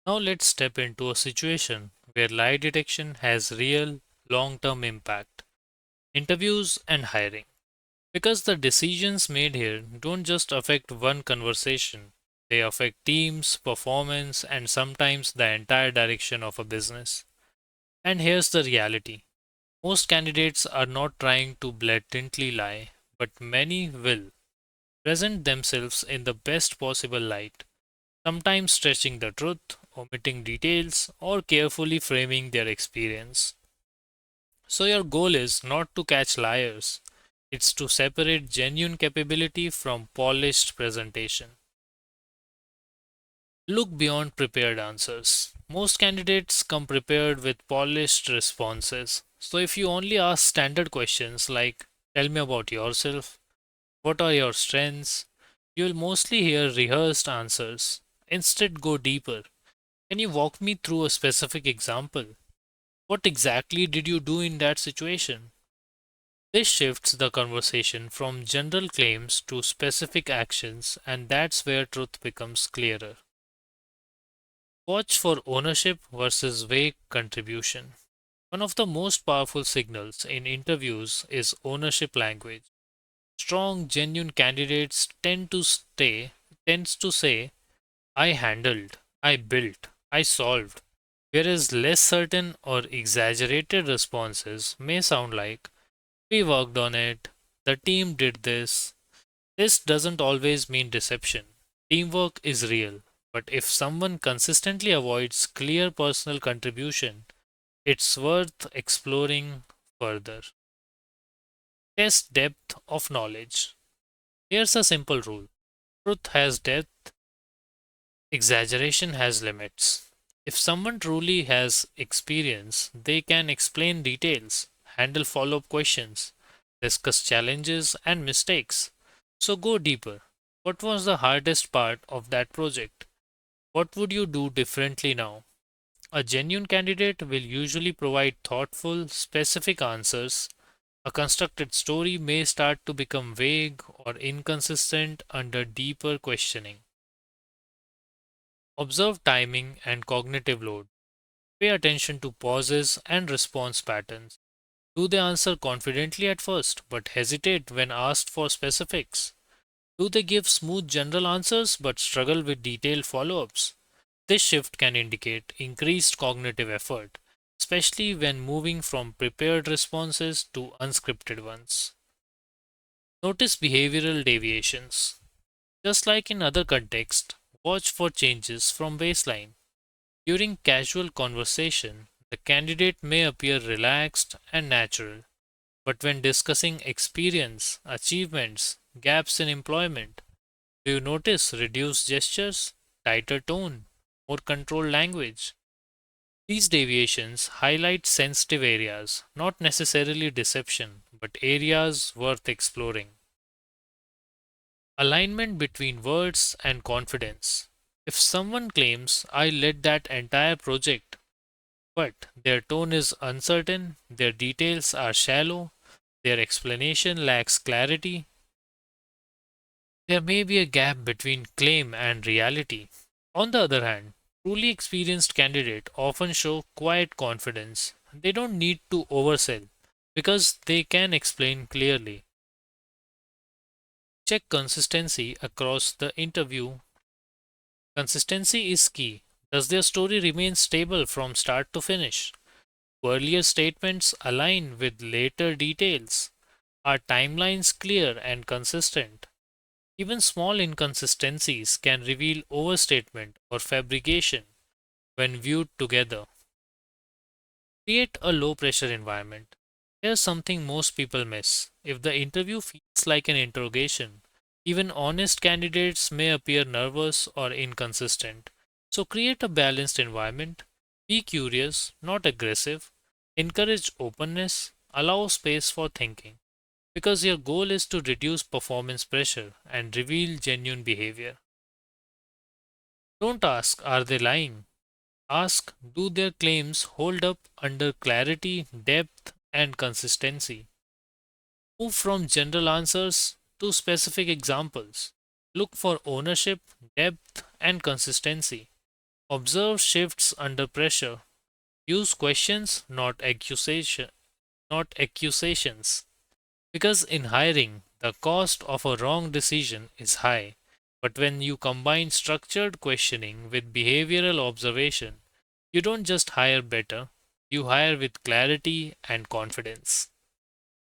Now let's step into a situation where lie detection has real long term impact: interviews and hiring. Because the decisions made here don't just affect one conversation, they affect teams, performance, and sometimes the entire direction of a business. And here's the reality: most candidates are not trying to blatantly lie, but many will present themselves in the best possible light, sometimes stretching the truth, omitting details, or carefully framing their experience. So, your goal is not to catch liars, it's to separate genuine capability from polished presentation. Look beyond prepared answers. Most candidates come prepared with polished responses. So, if you only ask standard questions like, "Tell me about yourself," "What are your strengths?" you will mostly hear rehearsed answers. Instead, go deeper. Can you walk me through a specific example? What exactly did you do in that situation? This shifts the conversation from general claims to specific actions, and that's where truth becomes clearer. Watch for ownership versus vague contribution. One of the most powerful signals in interviews is ownership language. Strong, genuine candidates tends to say, "I handled," "I built," "I solved," whereas less certain or exaggerated responses may sound like, "We worked on it," "The team did this." This doesn't always mean deception. Teamwork is real, but if someone consistently avoids clear personal contribution, it's worth exploring further. Test depth of knowledge. Here's a simple rule: truth has depth, exaggeration has limits. If someone truly has experience, they can explain details, handle follow up questions, discuss challenges and mistakes. So go deeper. What was the hardest part of that project? What would you do differently now? A genuine candidate will usually provide thoughtful, specific answers. A constructed story may start to become vague or inconsistent under deeper questioning. Observe timing and cognitive load. Pay attention to pauses and response patterns. Do they answer confidently at first but hesitate when asked for specifics? Do they give smooth general answers but struggle with detailed follow ups? This shift can indicate increased cognitive effort, especially when moving from prepared responses to unscripted ones. Notice behavioral deviations. Just like in other contexts, watch for changes from baseline. During casual conversation, the candidate may appear relaxed and natural, but when discussing experience, achievements, gaps in employment, do you notice reduced gestures, tighter tone, more controlled language? These deviations highlight sensitive areas, not necessarily deception, but areas worth exploring. Alignment between words and confidence. If someone claims, "I led that entire project," but their tone is uncertain, their details are shallow, their explanation lacks clarity, there may be a gap between claim and reality. On the other hand, truly experienced candidates often show quiet confidence. They don't need to oversell because they can explain clearly. Check consistency across the interview. Consistency is key. Does their story remain stable from start to finish? Do earlier statements align with later details? Are timelines clear and consistent? Even small inconsistencies can reveal overstatement or fabrication when viewed together. Create a low pressure environment. Here's something most people miss. If the interview feels like an interrogation, even honest candidates may appear nervous or inconsistent. So create a balanced environment. Be curious, not aggressive. Encourage openness. Allow space for thinking. Because your goal is to reduce performance pressure and reveal genuine behavior. Don't ask, "Are they lying?" Ask, "Do their claims hold up under clarity, depth, and consistency?" Move from general answers to specific examples. Look for ownership, depth, and consistency. Observe shifts under pressure. Use questions, not accusations. Because in hiring, the cost of a wrong decision is high. But when you combine structured questioning with behavioral observation, you don't just hire better, you hire with clarity and confidence.